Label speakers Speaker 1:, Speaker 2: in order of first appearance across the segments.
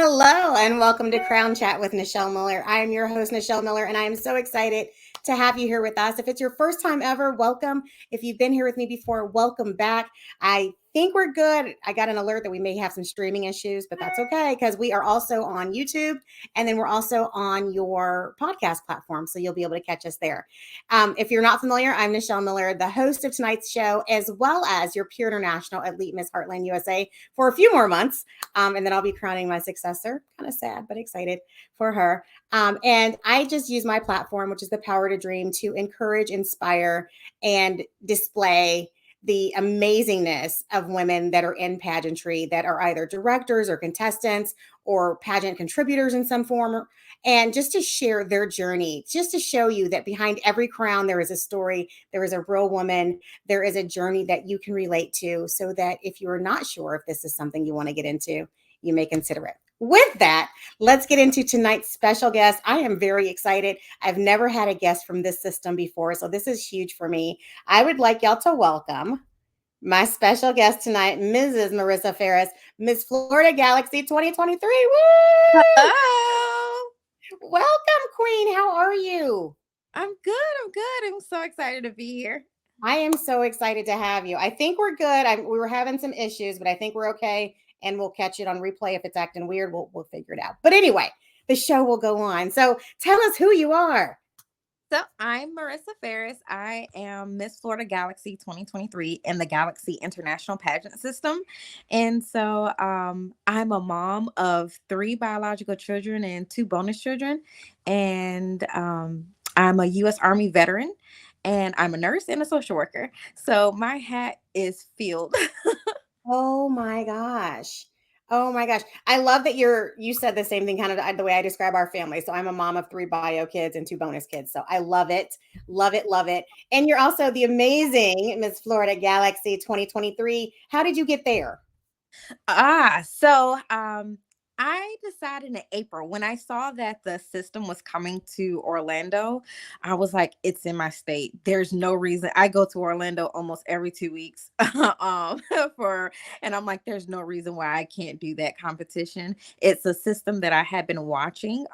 Speaker 1: Hello and welcome to Crown Chat with Nichelle Miller. I am your host, Nichelle Miller, and I am so excited to have you here with us. If it's your first time ever, welcome. If you've been here with me before, welcome back. I think we're good. I got an alert that we may have some streaming issues, but that's okay because we are also on YouTube and then we're also on your podcast platform. So you'll be able to catch us there. If you're not familiar, I'm Nichelle Miller, the host of tonight's show, as well as your Pure International Elite Miss Heartland USA for a few more months. And then I'll be crowning my successor. Kind of sad, but excited for her. And I just use my platform, which is the Power to Dream, to encourage, inspire, and display the amazingness of women that are in pageantry that are either directors or contestants or pageant contributors in some form, and just to share their journey, just to show you that behind every crown, there is a story, there is a real woman, there is a journey that you can relate to, so that if you are not sure if this is something you want to get into, you may consider it. With that, let's get into tonight's special guest. I am very excited. I've never had a guest from this system before, so this is huge for me. I would like y'all to welcome my special guest tonight, Mrs. Marissa Farris, Miss Florida Galaxy 2023. Woo!
Speaker 2: Hello.
Speaker 1: Welcome, Queen. How are you?
Speaker 2: I'm good. I'm so excited to be here.
Speaker 1: I am so excited to have you. I think we're good. We were having some issues, but I think we're okay. And we'll catch it on replay. If it's acting weird, we'll figure it out. But anyway, the show will go on. So tell us who you are.
Speaker 2: So I'm Marissa Farris. I am Miss Florida Galaxy 2023 in the Galaxy International Pageant System. And so I'm a mom of 3 biological children and 2 bonus children. And I'm a U.S. Army veteran. And I'm a nurse and a social worker. So my hat is filled.
Speaker 1: Oh my gosh. Oh my gosh. I love that you said the same thing kind of the way I describe our family. So I'm a mom of 3 bio kids and 2 bonus kids. So I love it. Love it. Love it. And you're also the amazing Miss Florida Galaxy 2023. How did you get there?
Speaker 2: So I decided in April when I saw that the system was coming to Orlando, I was like, it's in my state. There's no reason. I go to Orlando almost every 2 weeks. And I'm like, there's no reason why I can't do that competition. It's a system that I had been watching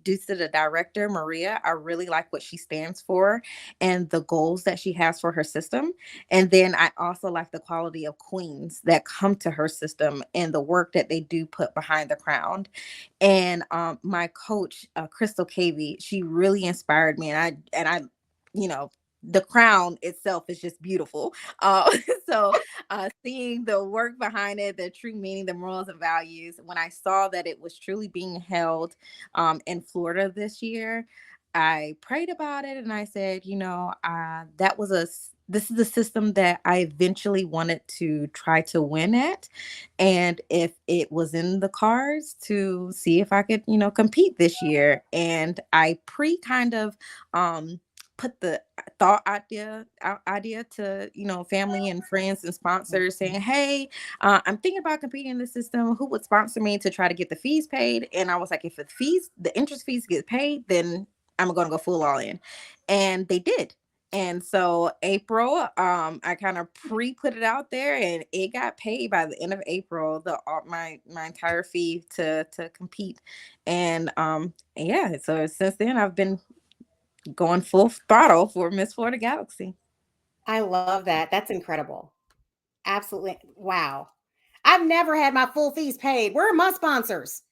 Speaker 2: due to the director, Maria. I really like what she stands for and the goals that she has for her system. And then I also like the quality of queens that come to her system and the work that they do put behind the crown. And my coach, Crystal Cavey, she really inspired me. And I, the crown itself is just beautiful. So seeing the work behind it, the true meaning, the morals and values, when I saw that it was truly being held in Florida this year, I prayed about it and I said, this is a system that I eventually wanted to try to win at. And if it was in the cards to see if I could, compete this year. And I kind of put the thought idea to, family and friends and sponsors saying, hey, I'm thinking about competing in the system. Who would sponsor me to try to get the fees paid? And I was like, if the interest fees get paid, then I'm going to go full all in. And they did. And so April, I kind of put it out there and it got paid by the end of April, my entire fee to compete. And so since then I've been going full throttle for Miss Florida Galaxy.
Speaker 1: I love that. That's incredible. Absolutely. Wow. I've never had my full fees paid. Where are my sponsors?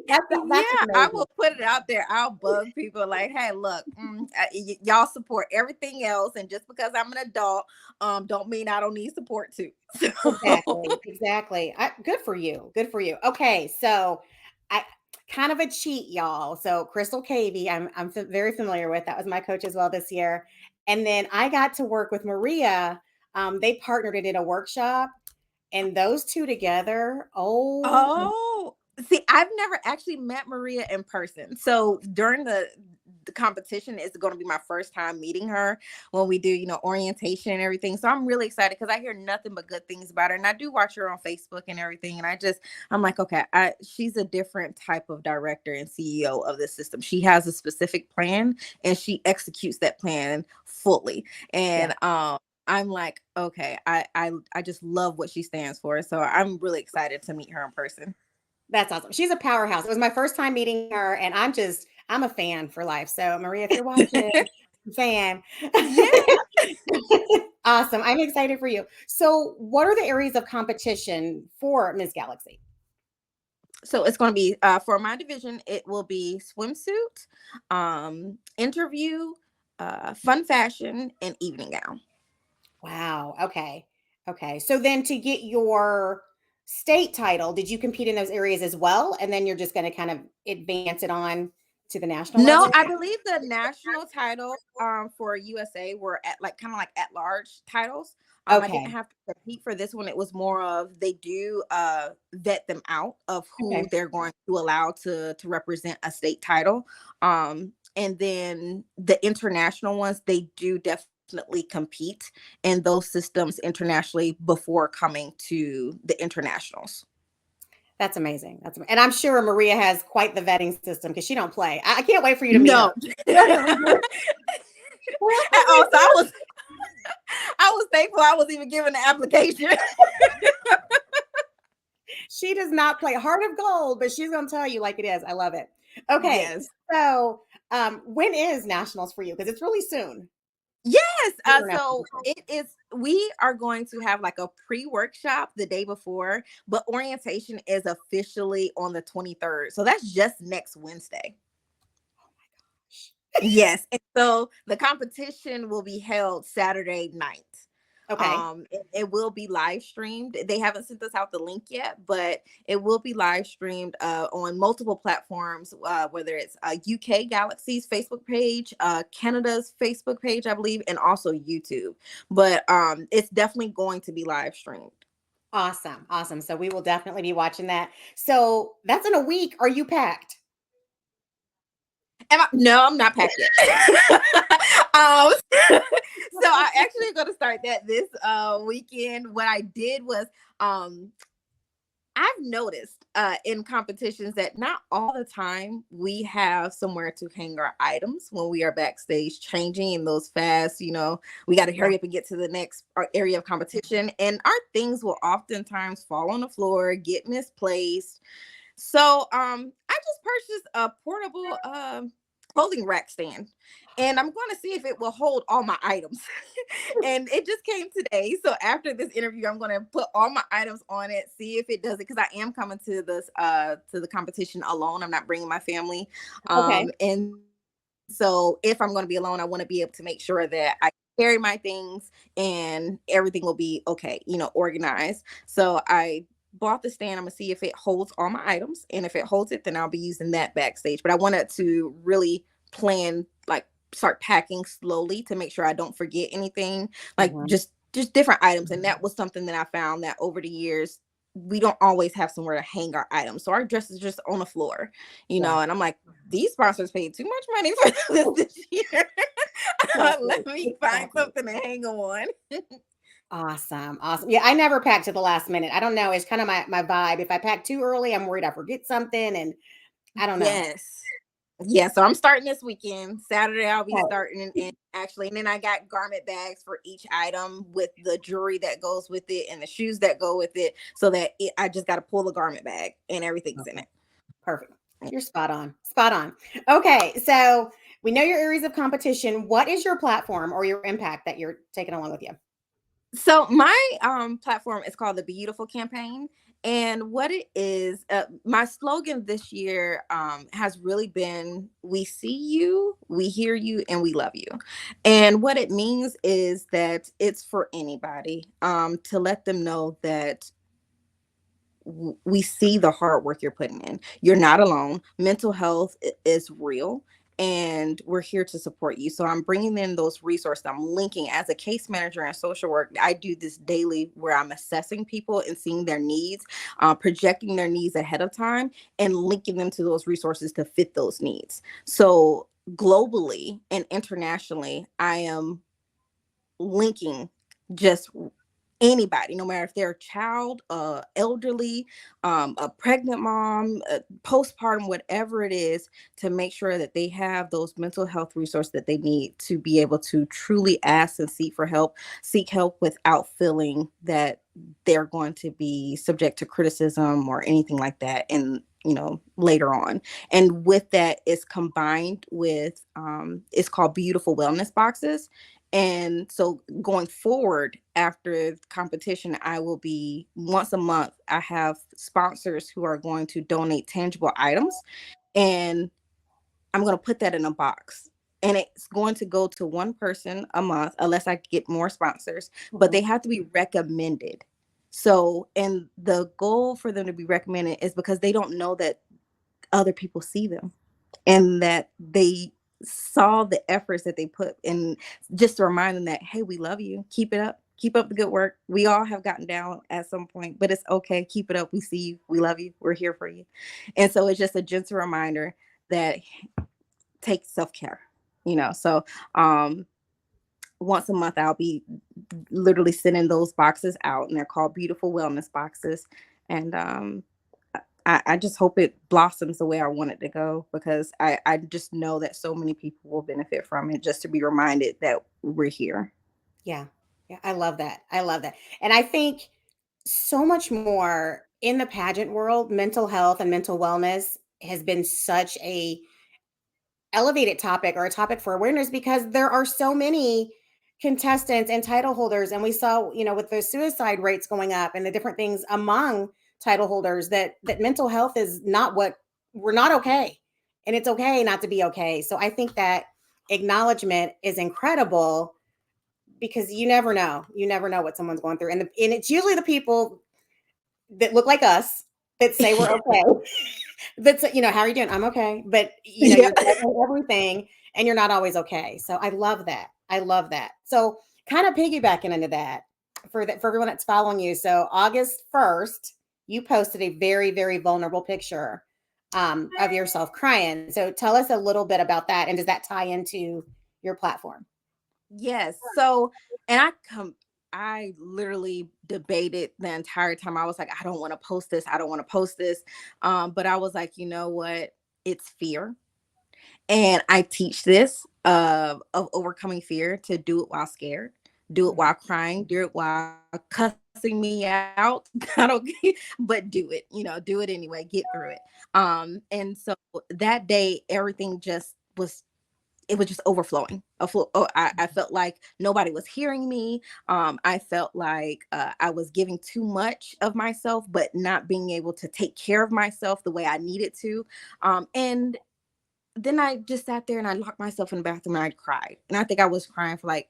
Speaker 2: That's I will put it out there. I'll bug people like, hey, look, y'all support everything else. And just because I'm an adult, don't mean I don't need support too.
Speaker 1: Exactly. Good for you. Good for you. Okay. So I kind of a cheat, y'all. So Crystal Cavey, I'm very familiar with. That was my coach as well this year. And then I got to work with Maria. They partnered and did a workshop. And those two together,
Speaker 2: see, I've never actually met Maria in person. So during the competition, it's going to be my first time meeting her when we do, orientation and everything. So I'm really excited because I hear nothing but good things about her. And I do watch her on Facebook and everything. And I'm like, okay, she's a different type of director and CEO of the system. She has a specific plan and she executes that plan fully. And I'm like, okay, I just love what she stands for. So I'm really excited to meet her in person.
Speaker 1: That's awesome. She's a powerhouse. It was my first time meeting her, and I'm a fan for life. So, Maria, if you're watching, fan.
Speaker 2: Yeah.
Speaker 1: Awesome. I'm excited for you. So, what are the areas of competition for Miss Galaxy?
Speaker 2: So it's going to be for my division. It will be swimsuit, interview, fun fashion, and evening gown.
Speaker 1: Wow. Okay. Okay. So then to get your state title, did you compete in those areas as well? And then you're just going to kind of advance it on to the national
Speaker 2: No,
Speaker 1: level?
Speaker 2: I believe the national title for USA were at like kind of like at large titles. I didn't
Speaker 1: Okay.
Speaker 2: have to compete for this one. It was more of they do vet them out of who
Speaker 1: Okay.
Speaker 2: they're going to allow to represent a state title. And then the international ones, they do definitely compete in those systems internationally before coming to the internationals.
Speaker 1: That's amazing. And I'm sure Maria has quite the vetting system because she don't play. I can't wait for you to meet her.
Speaker 2: No. Also, I was thankful I was even given the application.
Speaker 1: She does not play heart of gold, but she's going to tell you like it is. I love it. Okay.
Speaker 2: Yes.
Speaker 1: So, when is nationals for you? Because it's really soon.
Speaker 2: Yes. So it is, we are going to have like a pre-workshop the day before, but orientation is officially on the 23rd. So that's just next Wednesday. Yes. And so the competition will be held Saturday night.
Speaker 1: Okay.
Speaker 2: It will be live streamed. They haven't sent us out the link yet, but it will be live streamed on multiple platforms, whether it's UK Galaxy's Facebook page, Canada's Facebook page, I believe, and also YouTube. But it's definitely going to be live streamed.
Speaker 1: Awesome. Awesome. So we will definitely be watching that. So that's in a week. Are you packed?
Speaker 2: No, I'm not packed yet. um, so I actually going to start that this weekend. What I did was I've noticed in competitions that not all the time we have somewhere to hang our items when we are backstage changing in those fast, we got to
Speaker 1: Yeah.
Speaker 2: hurry up and get to the next area of competition. And our things will oftentimes fall on the floor, get misplaced. So I just purchased a portable clothing rack stand, and I'm going to see if it will hold all my items. And it just came today. So after this interview, I'm going to put all my items on it, see if it does it, because I am coming to this to the competition alone. I'm not bringing my family.
Speaker 1: Okay.
Speaker 2: And so if I'm going to be alone, I want to be able to make sure that I carry my things and everything will be okay, organized. So I bought the stand. I'm gonna see if it holds all my items, and if it holds it, then I'll be using that backstage. But I wanted to really plan, like start packing slowly to make sure I don't forget anything, like
Speaker 1: Mhm.
Speaker 2: just different items. And that was something that I found that over the years we don't always have somewhere to hang our items, so our dress is just on the floor,
Speaker 1: Yeah.
Speaker 2: and I'm like, these sponsors paid too much money for this year.
Speaker 1: Exactly.
Speaker 2: Let me find
Speaker 1: Exactly.
Speaker 2: something to hang them on.
Speaker 1: Awesome. Awesome. Yeah, I never pack to the last minute. I don't know. It's kind of my vibe. If I pack too early, I'm worried I forget something, and I don't know.
Speaker 2: Yes. Yeah, so I'm starting this weekend. Saturday I'll be
Speaker 1: Okay.
Speaker 2: starting, and actually, and then I got garment bags for each item with the jewelry that goes with it and the shoes that go with it, so that I just got to pull the garment bag and everything's in
Speaker 1: Okay.
Speaker 2: it.
Speaker 1: Perfect. You're spot on. Spot on. Okay. So we know your areas of competition. What is your platform or your impact that you're taking along with you?
Speaker 2: So my platform is called the Beautiful Campaign, and what it is, my slogan this year has really been: "We see you, we hear you, and we love you." And what it means is that it's for anybody, to let them know that we see the hard work you're putting in. You're not alone. Mental health is real, and we're here to support you. So I'm bringing in those resources. I'm linking as a case manager in social work. I do this daily where I'm assessing people and seeing their needs, projecting their needs ahead of time, and linking them to those resources to fit those needs. So globally and internationally, I am linking just anybody, no matter if they're a child, elderly, a pregnant mom, postpartum, whatever it is, to make sure that they have those mental health resources that they need to be able to truly ask and seek help without feeling that they're going to be subject to criticism or anything like that. And later on, and with that is combined with it's called beautiful wellness boxes. And so going forward after competition, I will be once a month. I have sponsors who are going to donate tangible items, and I'm going to put that in a box. And it's going to go to one person a month, unless I get more sponsors, but they have to be recommended. So, and the goal for them to be recommended is because they don't know that other people see them and that they saw the efforts that they put in, just to remind them that, hey, we love you, keep it up, keep up the good work. We all have gotten down at some point, but it's okay, keep it up, we see you, we love you, we're here for you. And so it's just a gentle reminder that take self-care, so once a month I'll be literally sending those boxes out, and they're called beautiful wellness boxes. And I just hope it blossoms the way I want it to go, because I just know that so many people will benefit from it, just to be reminded that we're here.
Speaker 1: Yeah. Yeah. I love that. I love that. And I think so much more in the pageant world, mental health and mental wellness has been such a elevated topic, or a topic for awareness, because there are so many contestants and title holders. And we saw, with the suicide rates going up and the different things among title holders, that mental health is not what we're not okay. And it's okay not to be okay. So I think that acknowledgement is incredible, because you never know. You never know what someone's going through. And it's usually the people that look like us that say we're okay. That's, how are you doing? I'm okay. But,
Speaker 2: Yeah.
Speaker 1: you're judging everything, and you're not always okay. So I love that. I love that. So kind of piggybacking into that, for everyone that's following you. So August 1st, you posted a very, very vulnerable picture of yourself crying. So tell us a little bit about that. And does that tie into your platform?
Speaker 2: Yes. So, and I literally debated the entire time. I was like, I don't want to post this. I don't want to post this. But I was like, you know what? It's fear. And I teach this of overcoming fear, to do it while scared, do it while crying, do it while cussing me out. I don't, but do it, do it anyway, get through it. And so that day, everything just was, it was just overflowing. I felt like nobody was hearing me. I felt like I was giving too much of myself, but not being able to take care of myself the way I needed to. And then I just sat there and I locked myself in the bathroom and I cried. And I think I was crying for like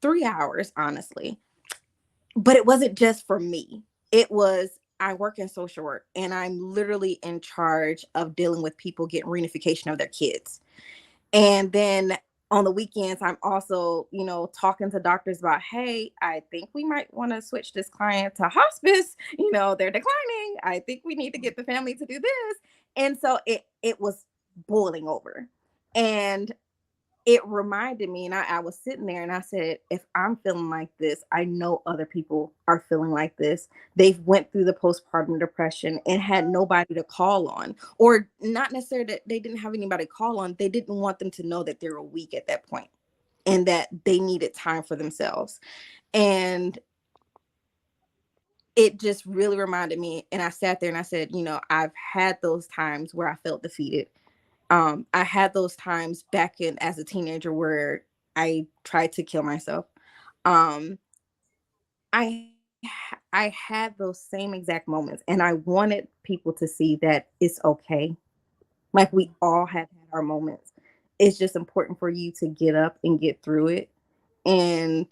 Speaker 2: 3 hours, honestly. But it wasn't just for me. It was, I work in social work, and I'm literally in charge of dealing with people getting reunification of their kids. And then on the weekends, I'm also, talking to doctors about, hey, I think we might want to switch this client to hospice. They're declining. I think we need to get the family to do this. And so it was boiling over. And it reminded me, and I was sitting there and I said, if I'm feeling like this, I know other people are feeling like this. They've went through the postpartum depression and had nobody to call on, or not necessarily that they didn't have anybody to call on. They didn't want them to know that they were weak at that point and that they needed time for themselves. And it just really reminded me. And I sat there and I said, I've had those times where I felt defeated. I had those times back in as a teenager where I tried to kill myself. Um, I had those same exact moments, and I wanted people to see that it's okay. Like, we all have had our moments. It's just important for you to get up and get through it. And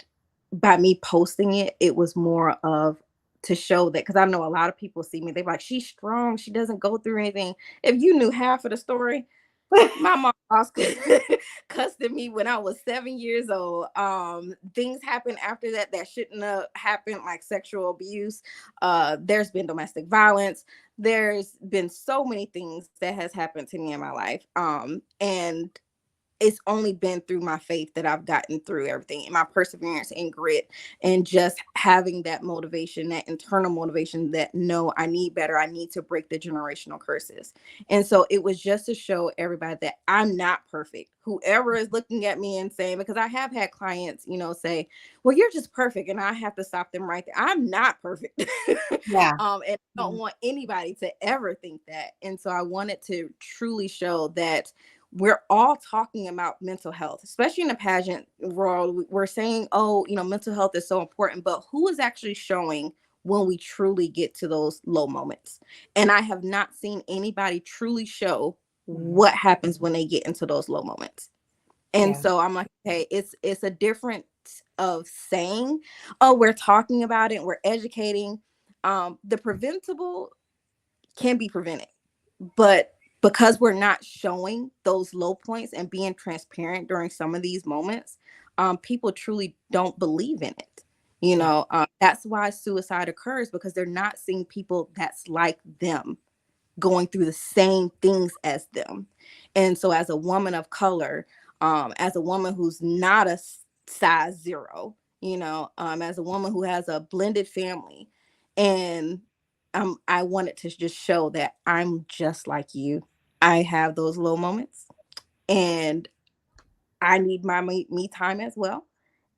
Speaker 2: by me posting it, it was more of to show that, because I know a lot of people see me, they're like, she's strong, she doesn't go through anything. If you knew half of the story, my mom was cussing me when I was 7 years old. Things happened after that that shouldn't have happened, like sexual abuse. There's been domestic violence. There's been so many things that has happened to me in my life. And it's only been through my faith that I've gotten through everything, and my perseverance and grit, and just having that motivation, that internal motivation that no, I need better. I need to break the generational curses. And so it was just to show everybody that I'm not perfect. Whoever is looking at me and saying, because I have had clients, say, well, you're just perfect. And I have to stop them right there. I'm not perfect.
Speaker 1: Yeah.
Speaker 2: And I don't want anybody to ever think that. And so I wanted to truly show that we're all talking about mental health, especially in the pageant world. We're saying, oh, mental health is so important, but who is actually showing when we truly get to those low moments? And I have not seen anybody truly show what happens when they get into those low moments. And
Speaker 1: Yeah.
Speaker 2: so I'm like, hey, it's a difference of saying, oh, we're talking about it, we're educating. The preventable can be prevented, but because we're not showing those low points and being transparent during some of these moments, people truly don't believe in it.
Speaker 1: Yeah.
Speaker 2: That's why suicide occurs, because they're not seeing people that's like them going through the same things as them. And so as a woman of color, as a woman who's not a size zero, as a woman who has a blended family, and I wanted to just show that I'm just like you. I have those low moments, and I need my me time as well.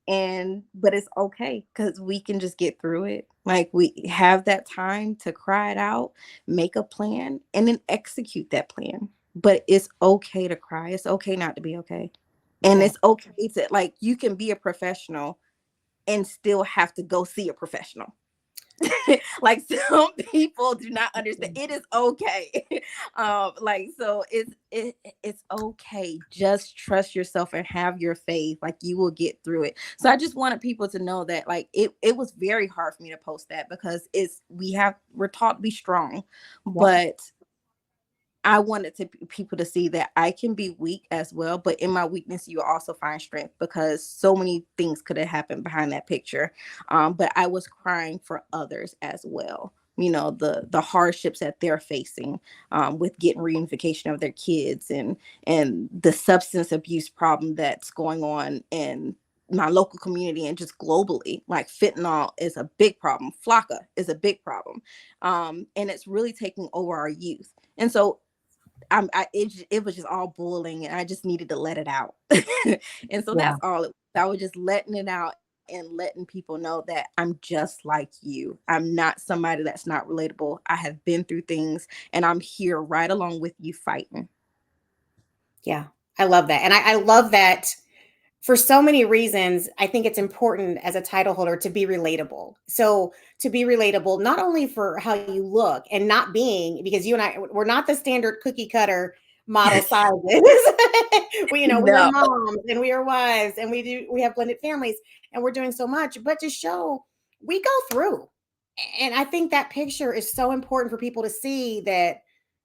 Speaker 2: But it's okay, because we can just get through it. Like, we have that time to cry it out, make a plan, and then execute that plan. But it's okay to cry. It's okay not to be okay. And
Speaker 1: Yeah.
Speaker 2: it's okay to, like, you can be a professional and still have to go see a professional. Like, some people do not understand. It is okay. Like, so it's okay. Just trust yourself and have your faith. Like, you will get through it. So I just wanted people to know that, like, it was very hard for me to post that, because we're taught to be strong,
Speaker 1: Yeah.
Speaker 2: but I wanted people to see that I can be weak as well, but in my weakness, you also find strength, because so many things could have happened behind that picture. But I was crying for others as well. The hardships that they're facing, with getting reunification of their kids, and the substance abuse problem that's going on in my local community and just globally. Like, fentanyl is a big problem. Flocka is a big problem. And it's really taking over our youth. And so it was just all boiling, and I just needed to let it out. And so
Speaker 1: Yeah.
Speaker 2: that's all it was. I was just letting it out and letting people know that I'm just like you. I'm not somebody that's not relatable. I have been through things, and I'm here right along with you fighting.
Speaker 1: Yeah. I love that. And I love that for so many reasons. I think it's important as a title holder to be relatable. So, to be relatable, not only for how you look and not being, because you and we're not the standard cookie cutter model sizes. We are
Speaker 2: No.
Speaker 1: moms and we are wives and we have blended families and we're doing so much, but to show we go through. And I think that picture is so important for people to see that,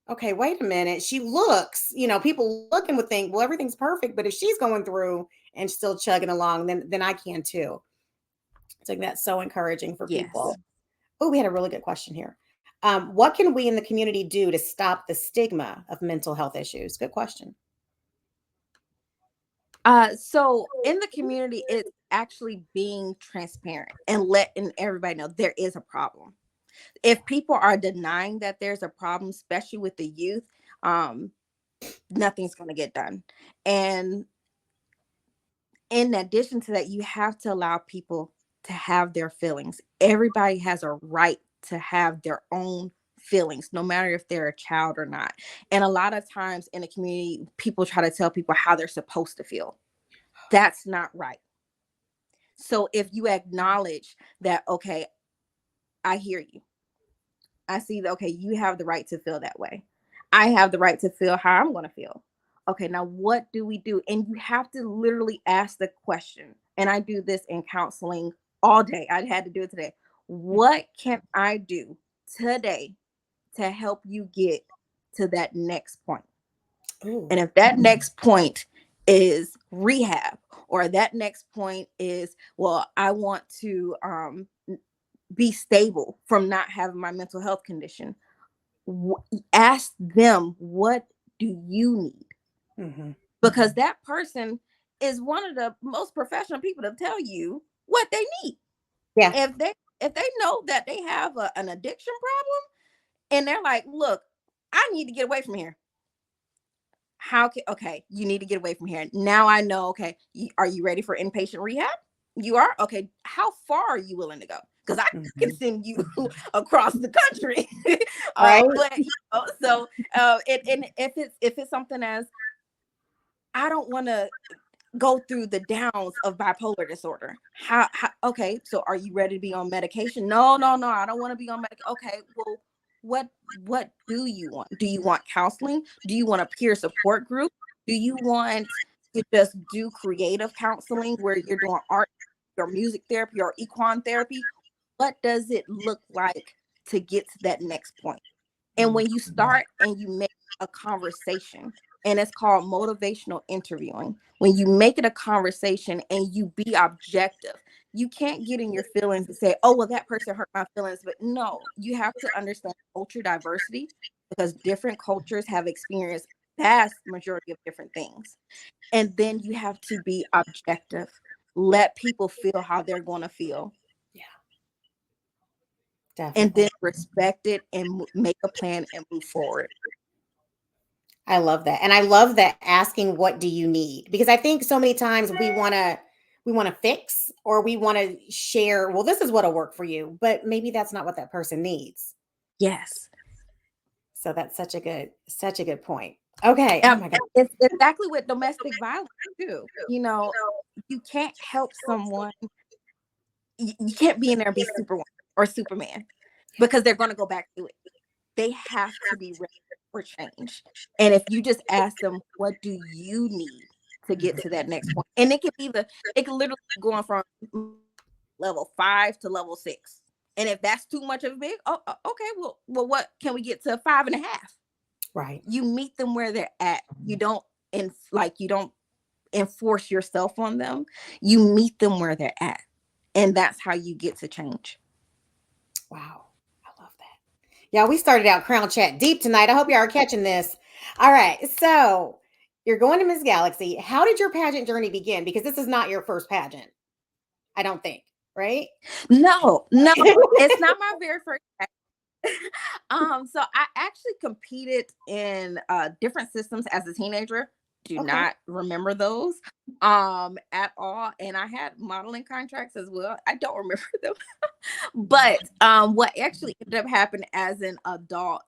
Speaker 1: okay, wait a minute. She looks, people looking would think, well, everything's perfect, but if she's going through and still chugging along, then I can too. So that's so encouraging for
Speaker 2: Yes.
Speaker 1: people. Oh, we had a really good question here. What can we in the community do to stop the stigma of mental health issues? Good question.
Speaker 2: So in the community, it's actually being transparent and letting everybody know there is a problem. If people are denying that there's a problem, especially with the youth, um, nothing's going to get done. And in addition to that, you have to allow people to have their feelings. Everybody has a right to have their own feelings, no matter if they're a child or not. And a lot of times in the community, people try to tell people how they're supposed to feel. That's not right. So if you acknowledge that, okay, I hear you. I see that, okay, you have the right to feel that way. I have the right to feel how I'm going to feel. Okay, now what do we do? And you have to literally ask the question. And I do this in counseling all day. I had to do it today. What can I do today to help you get to that next point?
Speaker 1: Ooh.
Speaker 2: And if that next point is rehab, or that next point is, well, I want to be stable from not having my mental health condition, ask them, what do you need?
Speaker 1: Mm-hmm.
Speaker 2: because that person is one of the most professional people to tell you what they need.
Speaker 1: Yeah.
Speaker 2: If they know that they have an addiction problem, and they're like, look, I need to get away from here. Okay, you need to get away from here. Now I know, okay, are you ready for inpatient rehab? You are? Okay, how far are you willing to go? Because I can send you across the country.
Speaker 1: Right.
Speaker 2: But and if it's something as, I don't want to go through the downs of bipolar disorder. How okay, so are you ready to be on medication? No, I don't want to be on medication. Okay, well, what do you want? Do you want counseling? Do you want a peer support group? Do you want to just do creative counseling where you're doing art or music therapy or equine therapy? What does it look like to get to that next point? And when you start and you make a conversation, and it's called motivational interviewing, when you make it a conversation and you be objective, you can't get in your feelings and say, oh, well, that person hurt my feelings. But no, you have to understand culture diversity, because different cultures have experienced vast majority of different things. And then you have to be objective. Let people feel how they're going to feel.
Speaker 1: Yeah.
Speaker 2: And
Speaker 1: Definitely.
Speaker 2: then respect it and make a plan and move forward.
Speaker 1: I love that. And I love that asking, what do you need? Because I think so many times we want to fix, or we want to share, well, this is what'll work for you, but maybe that's not what that person needs.
Speaker 2: Yes.
Speaker 1: So that's such a good point. Okay. Oh my God.
Speaker 2: It's exactly with domestic violence too. You can't help someone. You can't be in there and be Superwoman or Superman, because they're going to go back to it. They have to be ready for change. And if you just ask them, what do you need to get to that next point? And it can literally be going from level 5 to level 6. And if that's too much of a big, okay, well, what can we get to 5.5?
Speaker 1: Right.
Speaker 2: You meet them where they're at. You don't you don't enforce yourself on them. You meet them where they're at. And that's how you get to change.
Speaker 1: Wow. I love that. Yeah, we started out Crown Chat deep tonight. I hope you are catching this. All right. So you're going to Miss Galaxy. How did your pageant journey begin? Because this is not your first pageant, I don't think, right?
Speaker 2: No, it's not my very first. So I actually competed in different systems as a teenager. Do
Speaker 1: Okay.
Speaker 2: not remember those at all. And I had modeling contracts as well. I don't remember them. But what actually ended up happening as an adult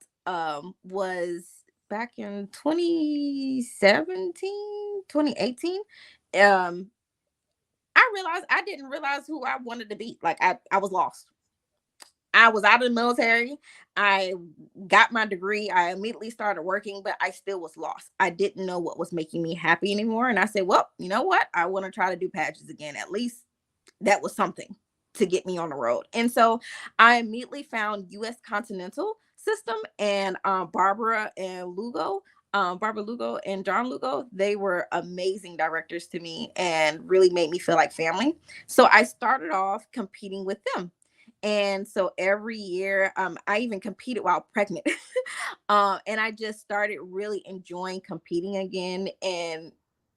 Speaker 2: was back in 2017, 2018. I didn't realize who I wanted to be. Like I was lost. I was out of the military. I got my degree. I immediately started working, but I still was lost. I didn't know what was making me happy anymore. And I said, well, you know what? I want to try to do pageants again. At least that was something to get me on the road. And so I immediately found US Continental System and Barbara Lugo and John Lugo. They were amazing directors to me and really made me feel like family. So I started off competing with them. And so every year, I even competed while pregnant. And I just started really enjoying competing again, and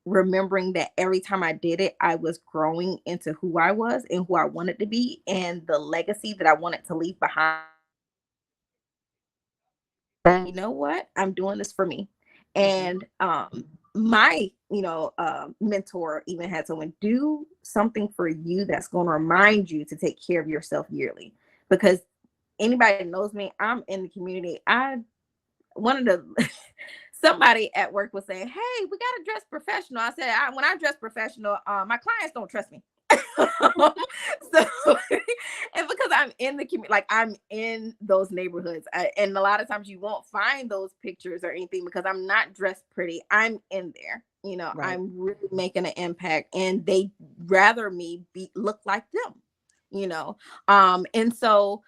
Speaker 2: remembering that every time I did it, I was growing into who I was and who I wanted to be, and the legacy that I wanted to leave behind. And you know what? I'm doing this for me. And my mentor even had someone do something for you that's going to remind you to take care of yourself yearly. Because anybody that knows me, I'm in the community. I one of the somebody at work was saying, hey, we got to dress professional. I said, when I dress professional, my clients don't trust me. So and because I'm in the community, like I'm in those neighborhoods, and a lot of times you won't find those pictures or anything because I'm not dressed pretty. I'm in there,
Speaker 1: Right.
Speaker 2: I'm really making an impact, and they rather me look like them, and so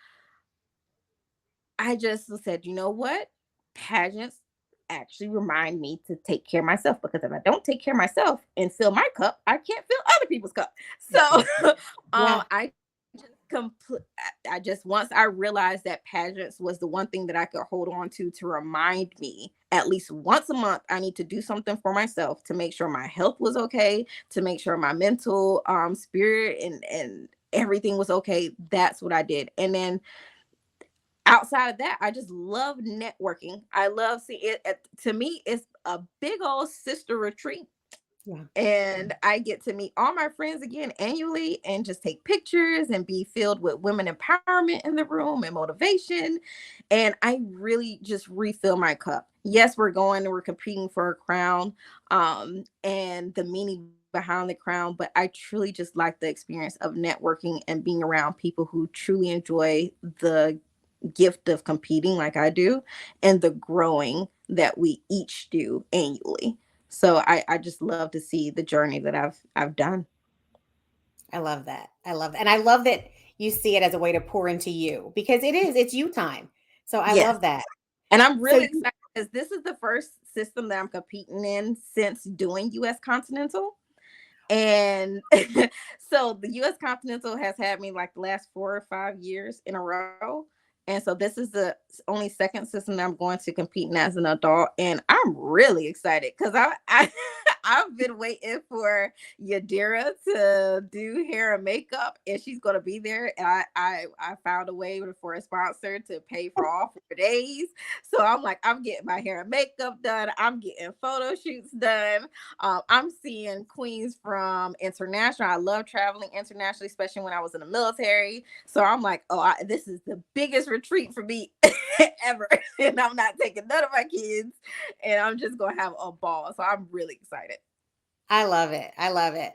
Speaker 2: I just said, you know what? Pageants actually remind me to take care of myself, because if I don't take care of myself and fill my cup, I can't fill other people's cup. So
Speaker 1: Yeah.
Speaker 2: I I just, once I realized that pageants was the one thing that I could hold on to remind me at least once a month I need to do something for myself to make sure my health was okay, to make sure my mental spirit and everything was okay. That's what I did. And then outside of that, I just love networking. I love seeing it. To me, it's a big old sister retreat,
Speaker 1: Yeah.
Speaker 2: and I get to meet all my friends again annually and just take pictures and be filled with women empowerment in the room and motivation. And I really just refill my cup. Yes, we're competing for a crown, and the meaning behind the crown, but I truly just like the experience of networking and being around people who truly enjoy the gift of competing like I do, and the growing that we each do annually. So I just love to see the journey that I've done.
Speaker 1: I love that. I love that. And I love that you see it as a way to pour into you because it's you time. So I
Speaker 2: Yes.
Speaker 1: love that.
Speaker 2: And I'm
Speaker 1: So
Speaker 2: really
Speaker 1: you,
Speaker 2: excited because this is the first system that I'm competing in since doing US Continental. And so the US Continental has had me like the last 4 or 5 years in a row. And so this is the only second system that I'm going to compete in as an adult. And I'm really excited because I've been waiting for Yadira to do hair and makeup, and she's going to be there. And I found a way for a sponsor to pay for all 4 days. So I'm like, I'm getting my hair and makeup done. I'm getting photo shoots done. I'm seeing queens from international. I love traveling internationally, especially when I was in the military. So I'm like, oh, this is the biggest retreat for me ever. And I'm not taking none of my kids, and I'm just going to have a ball. So I'm really excited.
Speaker 1: I love it. I love it.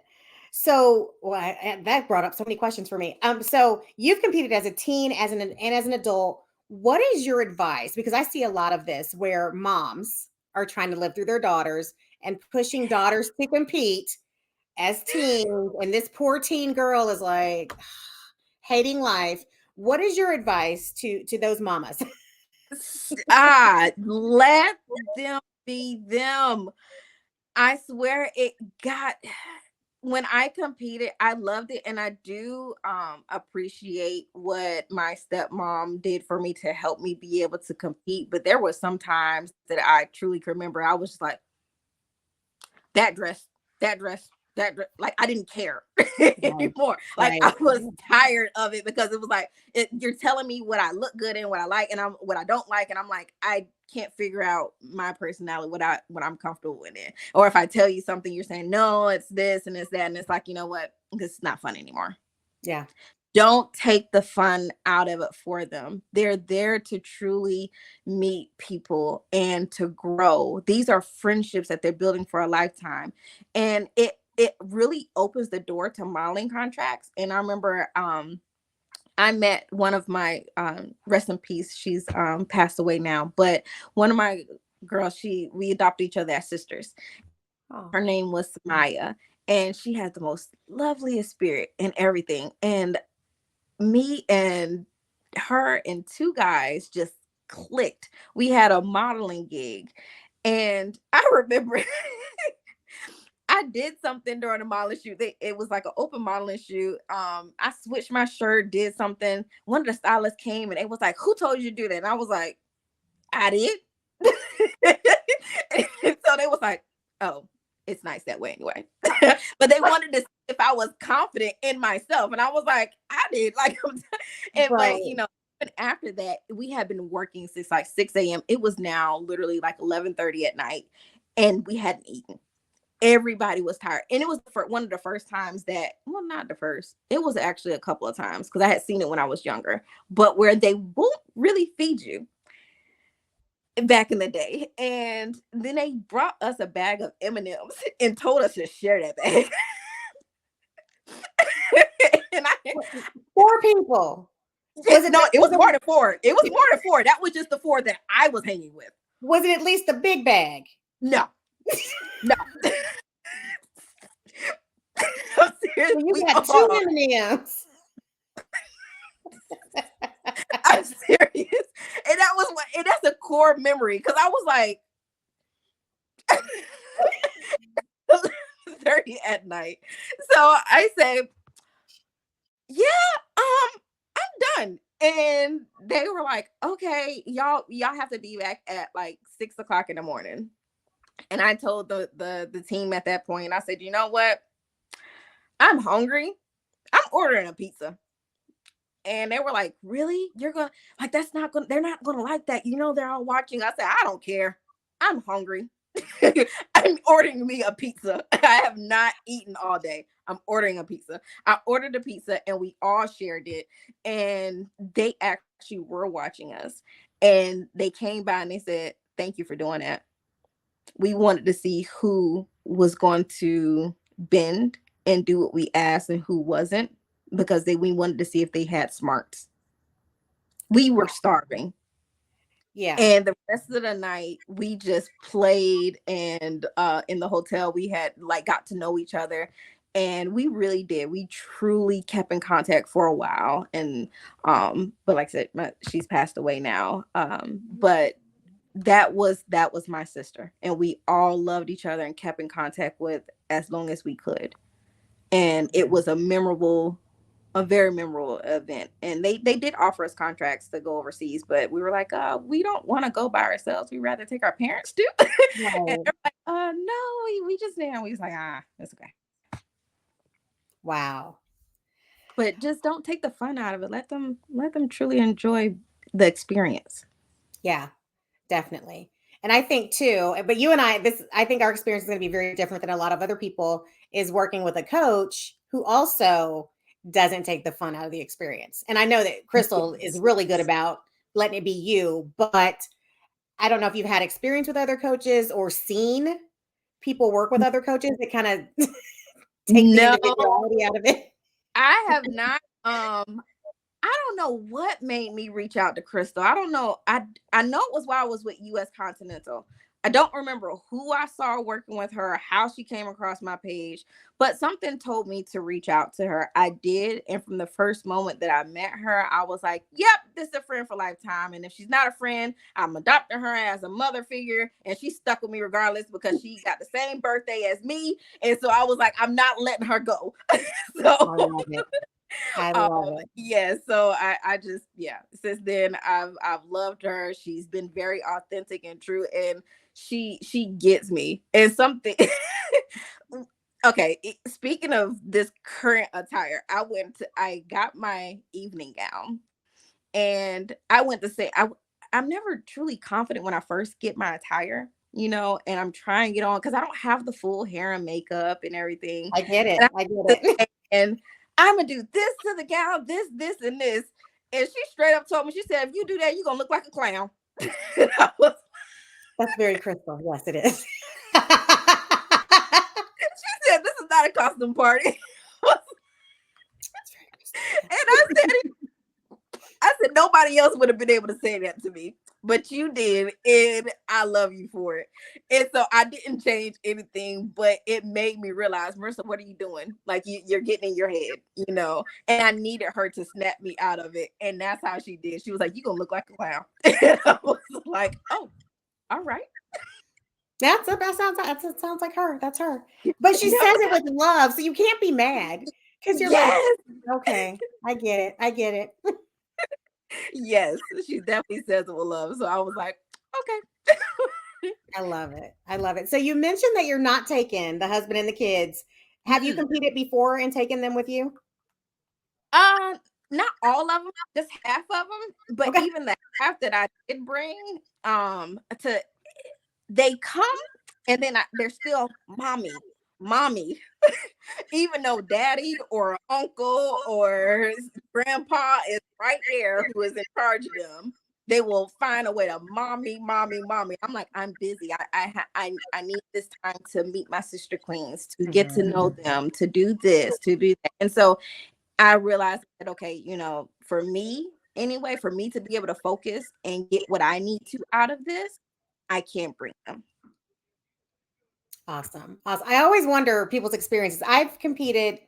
Speaker 1: So and that brought up so many questions for me. So you've competed as a teen, as an adult. What is your advice? Because I see a lot of this where moms are trying to live through their daughters and pushing daughters to compete as teens, and this poor teen girl is like hating life. What is your advice to those mamas?
Speaker 2: Let them be them. I swear it got when I competed, I loved it, and I do appreciate what my stepmom did for me to help me be able to compete. But there were some times that I truly can remember I was just like, that dress, that dress, that dress. Like I didn't care
Speaker 1: Right.
Speaker 2: anymore. Like
Speaker 1: Right.
Speaker 2: I was tired of it because it was like you're telling me what I look good in, what I like, and I'm what I don't like, and I'm like I can't figure out my personality, what I'm comfortable in it. Or if I tell you something, you're saying no, it's this and it's that, and it's like, you know what, this is not fun anymore.
Speaker 1: Yeah.
Speaker 2: Don't take the fun out of it for them. They're there to truly meet people and to grow. These are friendships that they're building for a lifetime. And it really opens the door to modeling contracts. And I remember I met one of my rest in peace, she's passed away now, but one of my girls, she we adopted each other as sisters.
Speaker 1: Oh.
Speaker 2: Her name was Maya, and she had the most loveliest spirit and everything. And me and her and two guys just clicked. We had a modeling gig. And I remember I did something during the modeling shoot. It was like an open modeling shoot. I switched my shirt, did something. One of the stylists came and it was like, "Who told you to do that?" And I was like, "I did." And so they was like, "Oh, it's nice that way anyway." But they wanted to see if I was confident in myself, and I was like, "I did." Like, and but
Speaker 1: Right.
Speaker 2: even after that, we had been working since like 6 a.m. It was now literally like 11:30 at night, and we hadn't eaten. Everybody was tired, and it was for one of the first times that, well, not the first. It was actually a couple of times because I had seen it when I was younger, but where they won't really feed you back in the day. And then they brought us a bag of M&Ms and told us to share that bag. And I,
Speaker 1: Four people. Was it
Speaker 2: no, it was
Speaker 1: was
Speaker 2: more than four. It was more than four. That was just the four that I was hanging with.
Speaker 1: it at least the big bag?
Speaker 2: No, no. I'm serious.
Speaker 1: So you
Speaker 2: We
Speaker 1: got two
Speaker 2: all.
Speaker 1: M&Ms.
Speaker 2: I'm serious. And that was what, and that's a core memory because I was like 30 at night. So I say, yeah, And they were like, okay, y'all have to be back at like 6 o'clock in the morning. And I told the team at that point, I said, you know what? I'm hungry. I'm ordering a pizza. And they were like, really? You're gonna like that's not gonna they're not gonna like that. You know, they're all watching. I said, I don't care. I'm hungry. I'm ordering me a pizza. I have not eaten all day. I'm ordering a pizza. I ordered a pizza and we all shared it. And they actually were watching us. And they came by and they said, thank you for doing that. We wanted to see who was going to bend and do what we asked and who wasn't, because we wanted to see if they had smarts. We were starving.
Speaker 1: Yeah.
Speaker 2: And the rest of the night we just played, and in the hotel we had like got to know each other, and we really did. We truly kept in contact for a while. And but like I said, she's passed away now. But that was my sister, and we all loved each other and kept in contact with as long as we could. And it was a very memorable event. And they did offer us contracts to go overseas, but we were like, we don't want to go by ourselves. We'd rather take our parents too.
Speaker 1: Right.
Speaker 2: And they're like, no, we just did. We was like, that's okay.
Speaker 1: Wow.
Speaker 2: But just don't take the fun out of it. Let them truly enjoy the experience.
Speaker 1: Yeah, definitely. And I think too, but you and I think our experience is going to be very different than a lot of other people, is working with a coach who also doesn't take the fun out of the experience. And I know that Crystal is really good about letting it be you, but I don't know if you've had experience with other coaches or seen people work with other coaches that kind of take the
Speaker 2: No,
Speaker 1: individuality out of it.
Speaker 2: I have not. I don't know what made me reach out to Crystal. I don't know. I know it was while I was with US Continental. I don't remember who I saw working with her, how she came across my page, but something told me to reach out to her. I did. And from the first moment that I met her, I was like, yep, this is a friend for lifetime. And if she's not a friend, I'm adopting her as a mother figure. And she stuck with me regardless, because she got the same birthday as me. And so I was like, I'm not letting her go.
Speaker 1: I love it. I love it.
Speaker 2: Yeah, so I just, yeah, since then I've loved her. She's been very authentic and true, and she gets me. And something okay, speaking of this current attire, I got my evening gown, and I went to say I'm never truly confident when I first get my attire, and I'm trying it on because I don't have the full hair and makeup and everything.
Speaker 1: I get it.
Speaker 2: And
Speaker 1: I get it.
Speaker 2: and I'm gonna do this to the gown, this, and this. And she straight up told me, she said, if you do that, you're gonna look like a clown.
Speaker 1: That's very Crystal. Yes, it is.
Speaker 2: She said, this is not a costume party. And I said, nobody else would have been able to say that to me, but you did, and I love you for it. And so I didn't change anything, but it made me realize, Marissa, what are you doing? Like you're getting in your head. And I needed her to snap me out of it, and that's how she did. She was like, "You gonna look like a clown." And I was like, "Oh, all right."
Speaker 1: That sounds like her. That's her. But she says it with love, so you can't be mad because you're like, okay, I get it. I get it.
Speaker 2: Yes, she definitely says it with love. So I was like, okay.
Speaker 1: I love it. I love it. So you mentioned that you're not taking the husband and the kids. Have you competed before and taken them with you?
Speaker 2: Not all of them, just half of them. But
Speaker 1: Okay.
Speaker 2: even the half that I did bring, to they come, and then they're still mommy, even though daddy or uncle or grandpa is right there who is in charge of them. They will find a way to mommy. I'm like, I'm busy. I need this time to meet my sister queens, to get to know them, to do this, to do that. And so I realized that, okay, for me anyway, for me to be able to focus and get what I need to out of this, I can't bring them.
Speaker 1: Awesome. Awesome. I always wonder people's experiences. I've competed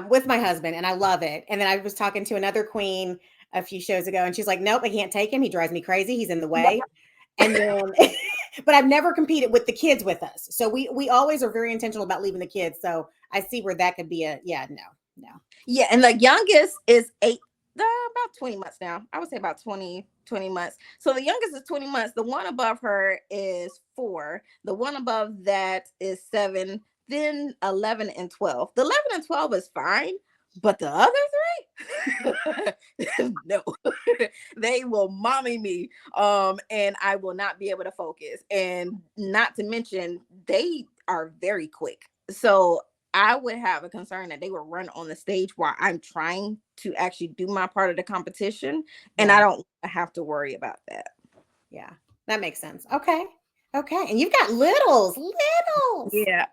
Speaker 1: with my husband and I love it. And then I was talking to another queen a few shows ago and she's like, nope, I can't take him. He drives me crazy. He's in the way. And then, but I've never competed with the kids with us. So we always are very intentional about leaving the kids. So I see where that could be no.
Speaker 2: Yeah. And the youngest is 8. about 20 months now. I would say about 20 months. So the youngest is 20 months. The one above her is 4. The one above that is 7. Then 11 and 12. The 11 and 12 is fine, but the other 3, no, they will mommy me. And I will not be able to focus. And not to mention, they are very quick. So I would have a concern that they would run on the stage while I'm trying to actually do my part of the competition. And I don't have to worry about that.
Speaker 1: Yeah, that makes sense. Okay. Okay. And you've got littles.
Speaker 2: Yeah.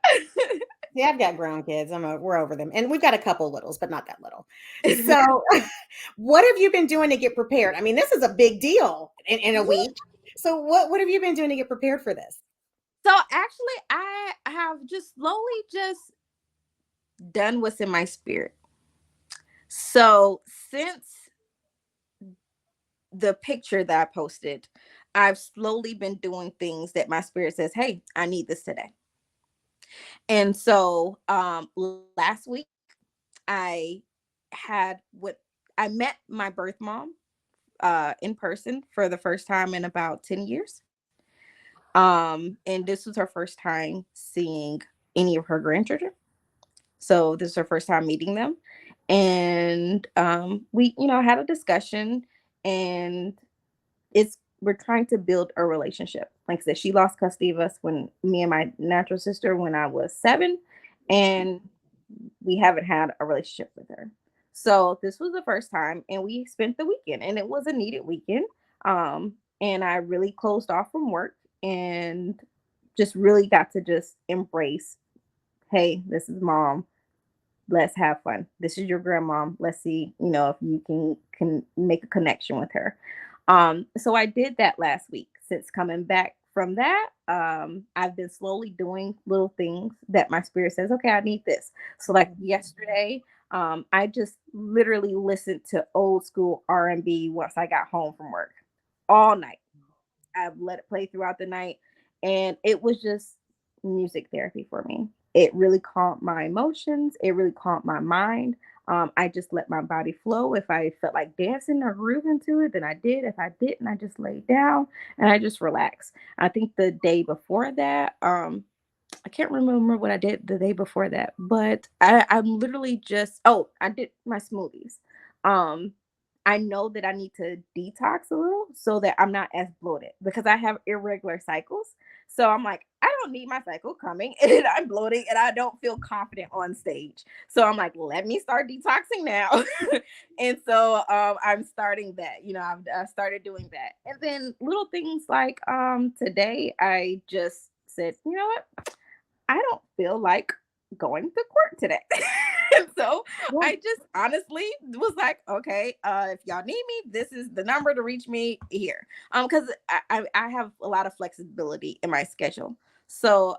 Speaker 1: Yeah, I've got grown kids. We're over them. And we've got a couple littles, but not that little. So what have you been doing to get prepared? I mean, this is a big deal in a week. So what have you been doing to get prepared for this?
Speaker 2: So actually, I have just slowly just done what's in my spirit. So since the picture that I posted, I've slowly been doing things that my spirit says, hey, I need this today. And so last week I I met my birth mom in person for the first time in about 10 years. And this was her first time seeing any of her grandchildren. So this is her first time meeting them. And we, had a discussion, and we're trying to build a relationship. Like I said, she lost custody of us when me and my natural sister when I was 7, and we haven't had a relationship with her. So this was the first time, and we spent the weekend, and it was a needed weekend. And I really closed off from work and just really got to just embrace, hey, this is mom. Let's have fun. This is your grandma. Let's see, if you can make a connection with her. So I did that last week. Since coming back from that, I've been slowly doing little things that my spirit says, okay, I need this. So like yesterday, I just literally listened to old school R&B once I got home from work all night. I've let it play throughout the night, and it was just music therapy for me. It really calmed my emotions. It really calmed my mind. I just let my body flow. If I felt like dancing or grooving to it, then I did. If I didn't, I just laid down and I just relaxed. I think the day before that, I can't remember what I did the day before that, but I'm literally I did my smoothies. Um, I know that I need to detox a little so that I'm not as bloated because I have irregular cycles. So I'm like, I don't need my cycle coming and I'm bloating and I don't feel confident on stage. So I'm like, let me start detoxing now. And so I'm starting that. I started doing that. And then little things like today I just said, you know what? I don't feel like going to court today. And so I just honestly was like, okay, if y'all need me, this is the number to reach me here. Because I have a lot of flexibility in my schedule. So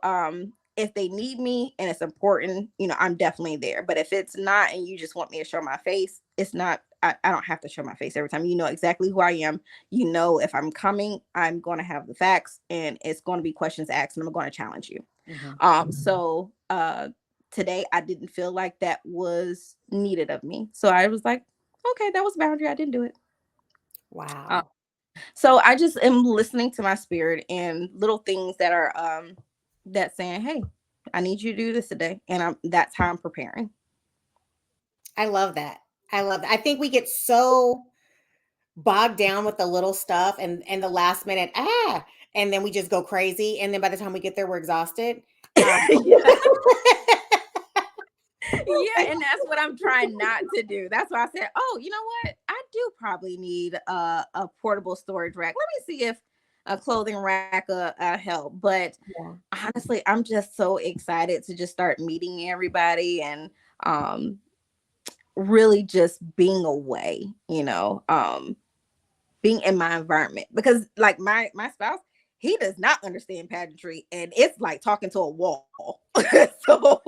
Speaker 2: if they need me and it's important, I'm definitely there. But if it's not and you just want me to show my face, it's not. I don't have to show my face every time. You know exactly who I am. If I'm coming, I'm going to have the facts and it's going to be questions asked and I'm going to challenge you. So today I didn't feel like that was needed of me. So I was like, okay, that was a boundary. I didn't do it.
Speaker 1: Wow.
Speaker 2: So I just am listening to my spirit and little things that are that saying, hey, I need you to do this today. And that's how I'm preparing.
Speaker 1: I love that. I think we get so bogged down with the little stuff and the last minute, and then we just go crazy. And then by the time we get there, we're exhausted.
Speaker 2: Yeah. Yeah, and that's what I'm trying not to do. That's why I said, oh, you know what? I do probably need a portable storage rack. Let me see if a clothing rack help. But honestly, I'm just so excited to just start meeting everybody and really just being away, being in my environment. Because like my spouse, he does not understand pageantry and it's like talking to a wall. So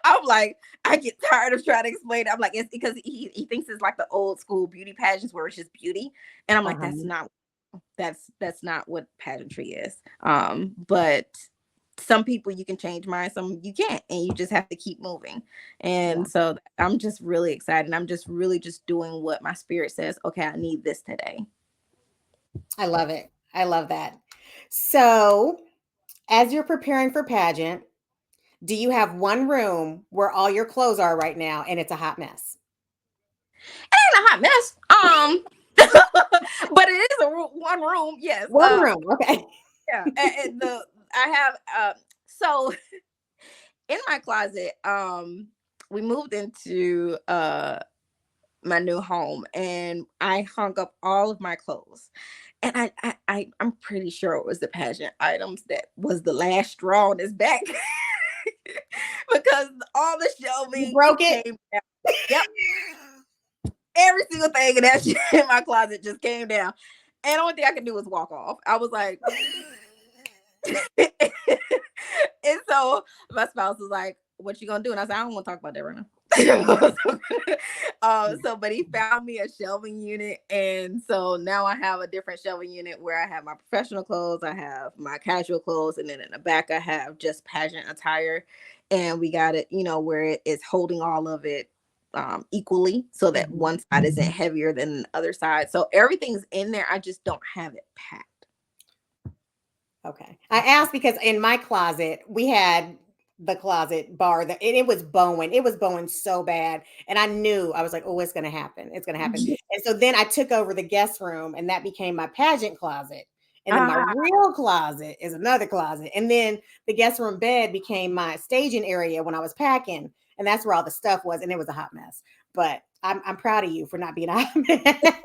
Speaker 2: I'm like, I get tired of trying to explain it. I'm like, it's because he thinks it's like the old school beauty pageants where it's just beauty. And I'm like, that's not what pageantry is. But some people you can change minds, some you can't, and you just have to keep moving.
Speaker 1: Yeah.
Speaker 2: And so I'm just really excited. I'm just really just doing what my spirit says. Okay, I need this today.
Speaker 1: I love it. I love that. So, as you're preparing for pageant, do you have one room where all your clothes are right now and it's a hot mess?
Speaker 2: Ain't a hot mess. But it is one room. Yes.
Speaker 1: One room. Okay.
Speaker 2: Yeah. And the I have so in my closet, we moved into my new home, and I hung up all of my clothes. And I'm pretty sure it was the pageant items that was the last straw on this back. Because all the
Speaker 1: You
Speaker 2: shelving
Speaker 1: broke it?
Speaker 2: came down. Yep. Every single thing in that shit in my closet just came down. And the only thing I could do was walk off. I was like, and so my spouse was like, "What you gonna do?" And I said, "I don't want to talk about that right now." So, but he found me a shelving unit, and so now I have a different shelving unit where I have my professional clothes, I have my casual clothes, and then in the back I have just pageant attire, and we got it, where it is holding all of it equally, so that
Speaker 1: Mhm.
Speaker 2: one side isn't heavier than the other side. So everything's in there. I just don't have it packed.
Speaker 1: Okay. I asked because in my closet, we had the closet bar that and it was bowing. It was bowing so bad. And I knew I was like, oh, it's gonna happen. It's gonna happen. And so then I took over the guest room and that became my pageant closet. And then my
Speaker 2: Ah,
Speaker 1: real closet is another closet. And then the guest room bed became my staging area when I was packing. And that's where all the stuff was. And it was a hot mess. But I'm proud of you for not being a hot mess.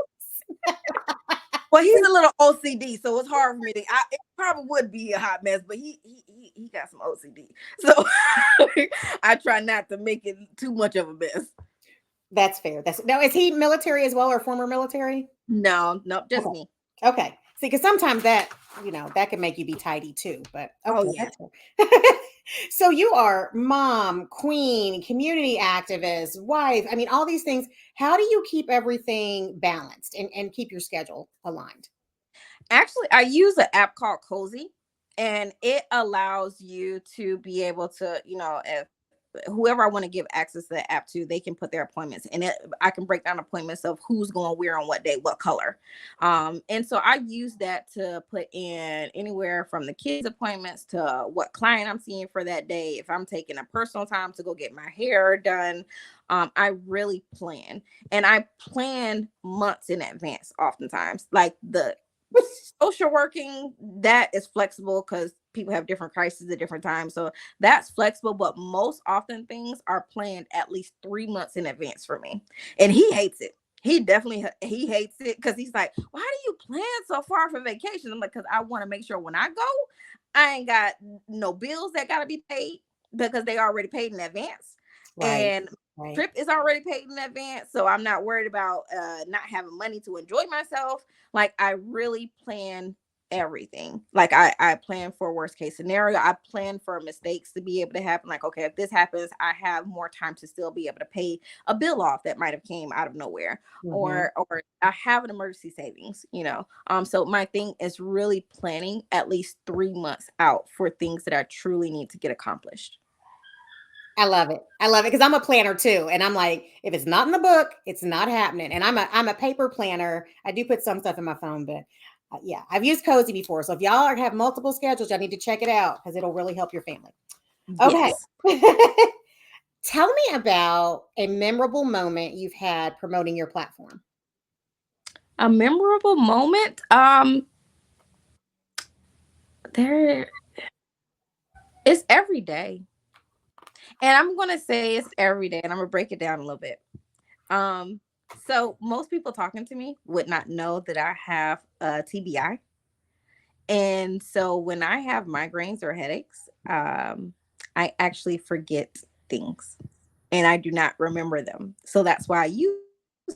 Speaker 2: well, he's a little OCD, so it's hard for me to. It probably would be a hot mess, but he got some OCD, so I try not to make it too much of a mess.
Speaker 1: That's fair. That's now is he military as well or former military?
Speaker 2: No, no, just
Speaker 1: Okay.
Speaker 2: me.
Speaker 1: Okay. See, because sometimes that, that can make you be tidy too. But
Speaker 2: Oh
Speaker 1: okay,
Speaker 2: yeah.
Speaker 1: that's fair. So you are mom, queen, community activist, wife. I mean, all these things. How do you keep everything balanced and keep your schedule aligned?
Speaker 2: Actually, I use an app called Cozy, and it allows you to be able to, if whoever I want to give access to the app to, they can put their appointments in it. I can break down appointments of who's going where on what day, what color. And so I use that to put in anywhere from the kids' appointments to what client I'm seeing for that day. If I'm taking a personal time to go get my hair done, I really plan, and I plan months in advance. Oftentimes, like the social working, that is flexible because people have different crises at different times, so that's flexible. But most often things are planned at least 3 months in advance for me, and he hates it. He hates it because he's like, why do you plan so far for vacation? I'm like, because I want to make sure when I go, I ain't got no bills that gotta be paid because they already paid in advance,
Speaker 1: Right.
Speaker 2: and
Speaker 1: Right.
Speaker 2: trip is already paid in advance, so I'm not worried about not having money to enjoy myself. Like, I really plan everything. Like, I plan for worst case scenario. I plan for mistakes to be able to happen. Like, okay, if this happens, I have more time to still be able to pay a bill off that might have came out of nowhere,
Speaker 1: Mhm.
Speaker 2: or I have an emergency savings. So my thing is really planning at least 3 months out for things that I truly need to get accomplished.
Speaker 1: I love it. I love it because I'm a planner too, and I'm like, if it's not in the book, it's not happening. And I'm a paper planner. I do put some stuff in my phone, but yeah, I've used Cozy before. So if y'all have multiple schedules, y'all need to check it out because it'll really help your family. Okay.
Speaker 2: Yes.
Speaker 1: Tell me about a memorable moment you've had promoting your platform.
Speaker 2: A memorable moment. There It's every day. And I'm gonna say it's every day, and I'm gonna break it down a little bit. Um, so most people talking to me would not know that I have a TBI. And so when I have migraines or headaches, I actually forget things and I do not remember them. So that's why I use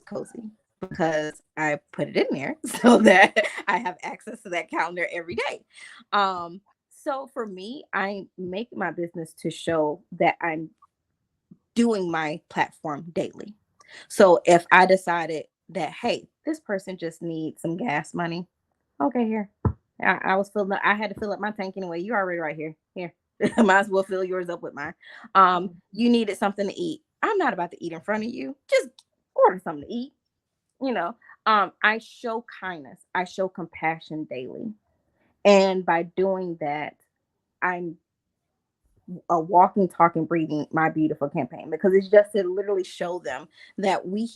Speaker 2: Cozy, because I put it in there so that I have access to that calendar every day. So for me, I make my business to show that I'm doing my platform daily. So if I decided that, hey, this person just needs some gas money, okay, here. I had to fill up my tank anyway. You already right here. Here. Might as well fill yours up with mine. You needed something to eat. I'm not about to eat in front of you. Just order something to eat. You know, I show kindness. I show compassion daily. And by doing that, I'm a walking, talking, breathing my beautiful campaign, because it's just to literally show them that we're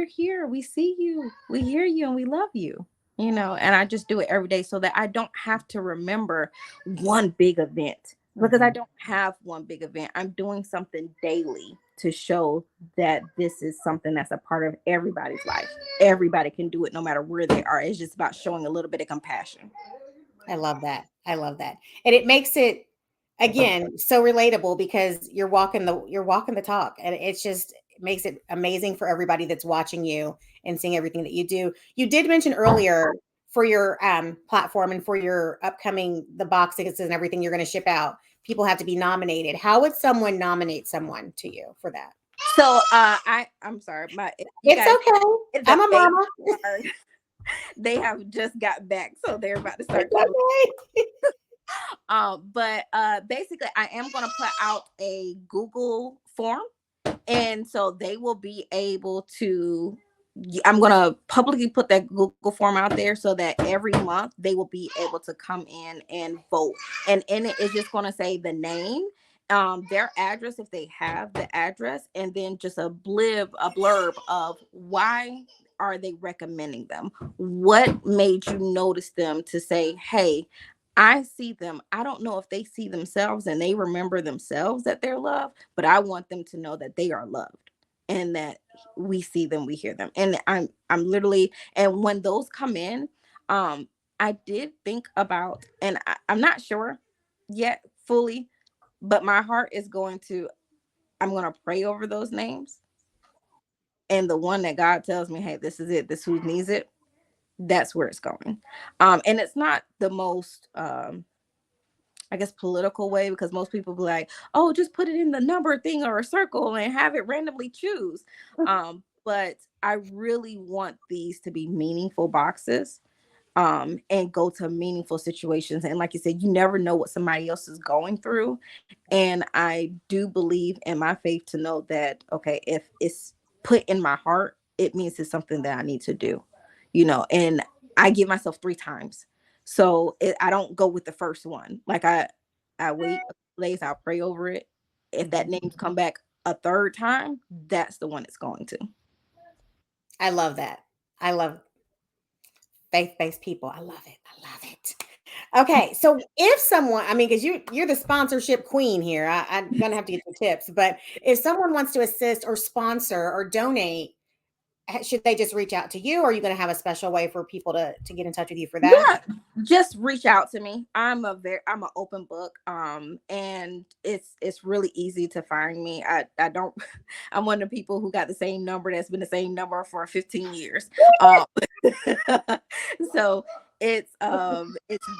Speaker 2: here, we see you, we hear you, and we love you. And I just do it every day so that I don't have to remember one big event, because I don't have one big event. I'm doing something daily to show that this is something that's a part of everybody's life. Everybody can do it no matter where they are. It's just about showing a little bit of compassion.
Speaker 1: I love that. I love that. And it makes it, again, so relatable, because you're walking the talk, and it makes it amazing for everybody that's watching you and seeing everything that you do. You did mention earlier, for your platform and for your upcoming, the box tickets and everything you're going to ship out, people have to be nominated. How would someone nominate someone to you for that?
Speaker 2: So I'm sorry, you
Speaker 1: It's
Speaker 2: guys,
Speaker 1: okay.
Speaker 2: the
Speaker 1: I'm a
Speaker 2: baby
Speaker 1: mama.
Speaker 2: are, they have just got back, so they're about to start
Speaker 1: It's
Speaker 2: coming.
Speaker 1: okay.
Speaker 2: But basically, I am going to put out a Google form, and so they will be able to. I'm going to publicly put that Google form out there so that every month they will be able to come in and vote. And in it is just going to say the name, their address if they have the address, and then just a blurb of why are they recommending them? What made you notice them to say, hey, I see them. I don't know if they see themselves and they remember themselves that they're loved, but I want them to know that they are loved and that we see them, we hear them. And I'm literally, and when those come in, I did think about, and I'm not sure yet fully, but my heart is I'm going to pray over those names. And the one that God tells me, hey, this is it, this who needs it, that's where it's going. And it's not the most, I guess, political way, because most people be like, oh, just put it in the number thing or a circle and have it randomly choose. But I really want these to be meaningful boxes, and go to meaningful situations. And like you said, you never know what somebody else is going through. And I do believe in my faith to know that, okay, if it's put in my heart, it means it's something that I need to do, and I give myself 3 times. So I don't go with the first one. Like I wait a couple days, I'll pray over it. If that name's come back a third time, that's the one it's going to.
Speaker 1: I love that. I love faith-based people. I love it. I love it. Okay, so if someone, I mean, because you're the sponsorship queen here, I'm gonna have to get the tips. But if someone wants to assist or sponsor or donate, should they just reach out to you, or are you going to have a special way for people to get in touch with you for that?
Speaker 2: Yeah, just reach out to me. I'm an open book. And it's really easy to find me. I don't I'm one of the people who got the same number that's been the same number for 15 years. Um so it's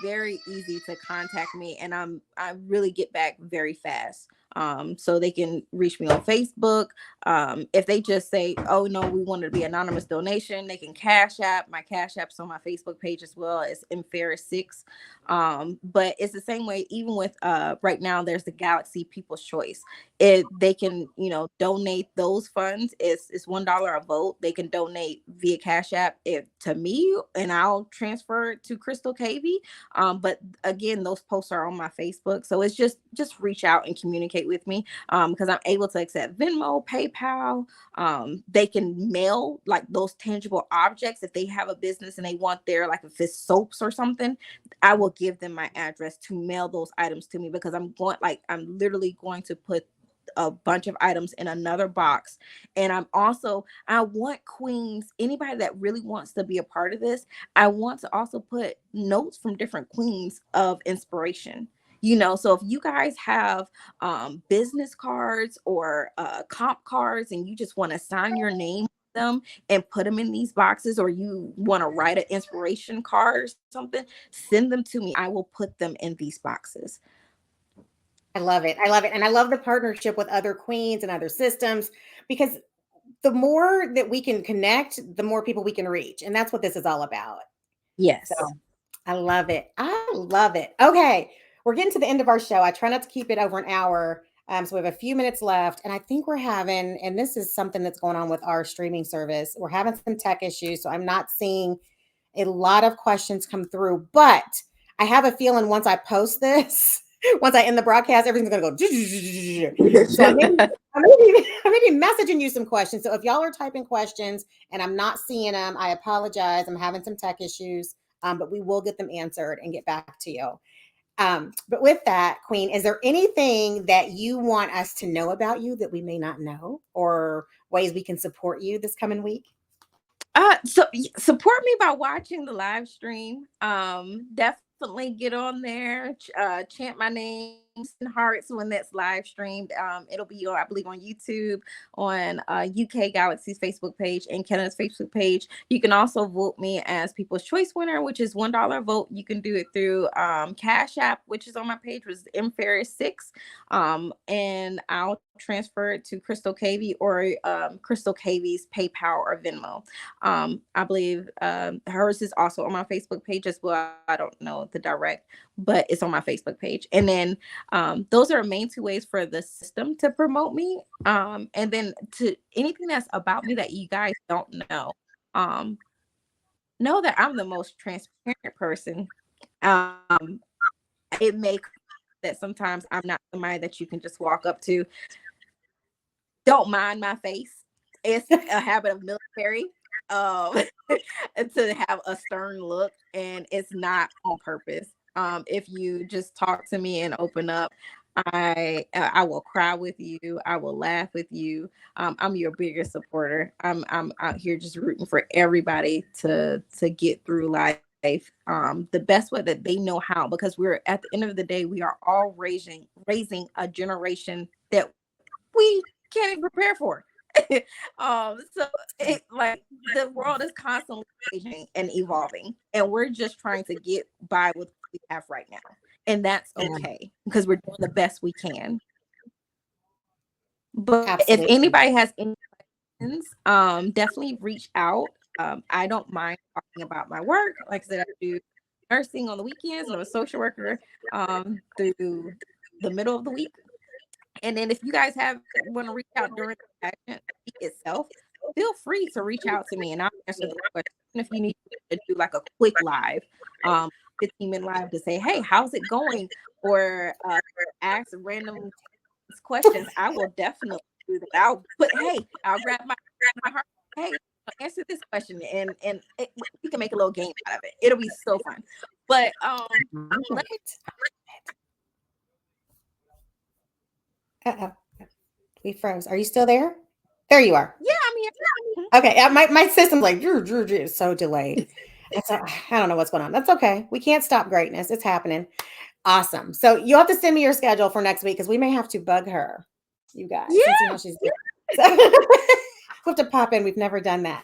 Speaker 2: very easy to contact me, and I really get back very fast. So they can reach me on Facebook. If they just say, oh no, we wanted to be anonymous donation, they can cash app. My cash app's on my Facebook page as well. It's in Farris 6. But it's the same way, even with right now there's the Galaxy People's Choice. If they can, donate those funds, it's $1 a vote. They can donate via cash app to me, and I'll transfer it to Crystal KV. But again, those posts are on my Facebook. So it's just reach out and communicate with me, because I'm able to accept Venmo, PayPal. They can mail like those tangible objects. If they have a business and they want their, like if it's soaps or something, I will give them my address to mail those items to me, because I'm I'm literally going to put a bunch of items in another box. And I want queens, anybody that really wants to be a part of this, I want to also put notes from different queens of inspiration. So if you guys have business cards or comp cards, and you just want to sign your name on them and put them in these boxes, or you want to write an inspiration card or something, send them to me. I will put them in these boxes.
Speaker 1: I love it. I love it. And I love the partnership with other queens and other systems, because the more that we can connect, the more people we can reach. And that's what this is all about. So
Speaker 2: Yes.
Speaker 1: I love it. I love it. Okay. we're getting to the end of our show. I try not to keep it over an hour. So we have a few minutes left, and I think we're having, and this is something that's going on with our streaming service. We're having some tech issues, so I'm not seeing a lot of questions come through. But I have a feeling once I post this, once I end the broadcast, everything's gonna go. So I'm maybe messaging you some questions. So if y'all are typing questions and I'm not seeing them, I apologize. I'm having some tech issues, but we will get them answered and get back to you. But with that, Queen, is there anything that you want us to know about you that we may not know, or ways we can support you this coming week?
Speaker 2: Support me by watching the live stream. Definitely get on there, chant my name, send hearts when that's live streamed. It'll be I believe, on YouTube, on UK Galaxy's Facebook page and Canada's Facebook page. You can also vote me as People's Choice winner, which is $1 vote. You can do it through Cash App, which is on my page, was Farris 6. And I'll transfer it to Crystal Cavey or Crystal Cavey's PayPal or Venmo. I believe hers is also on my Facebook page as well. I don't know the direct, but it's on my Facebook page. And then those are main two ways for the system to promote me. And then to anything that's about me that you guys don't know that I'm the most transparent person. It may that sometimes I'm not somebody that you can just walk up to. Don't mind my face. It's a habit of military. To have a stern look, and it's not on purpose. If you just talk to me and open up, I will cry with you. I will laugh with you. I'm your biggest supporter. I'm out here just rooting for everybody to get through life. The best way that they know how, because we're at the end of the day, we are all raising a generation that we can't even prepare for. So it like the world is constantly changing and evolving, and we're just trying to get by with what we have right now, and that's okay because we're doing the best we can. But if
Speaker 1: Absolutely.
Speaker 2: anybody has any questions, definitely reach out. I don't mind talking about my work. Like I said, I do nursing on the weekends, and I'm a social worker through the middle of the week. And then if you guys want to reach out during the pageant itself, feel free to reach out to me and I'll answer the question. If you need to do like a quick live, 15-minute live to say, hey, how's it going? Or ask random questions, I will definitely do that. I'll grab my heart. Hey, answer this question, and we can make a little game out of it. It'll be so fun. But let me.
Speaker 1: Uh-oh. We froze. Are you still there? There you are.
Speaker 2: Yeah, I'm here.
Speaker 1: Okay. My system's like it's so delayed. I don't know what's going on. That's okay. We can't stop greatness. It's happening. Awesome. So you'll have to send me your schedule for next week because we may have to bug her, you guys.
Speaker 2: Yeah.
Speaker 1: And see how she's doing. So, we'll have to pop in. We've never done that.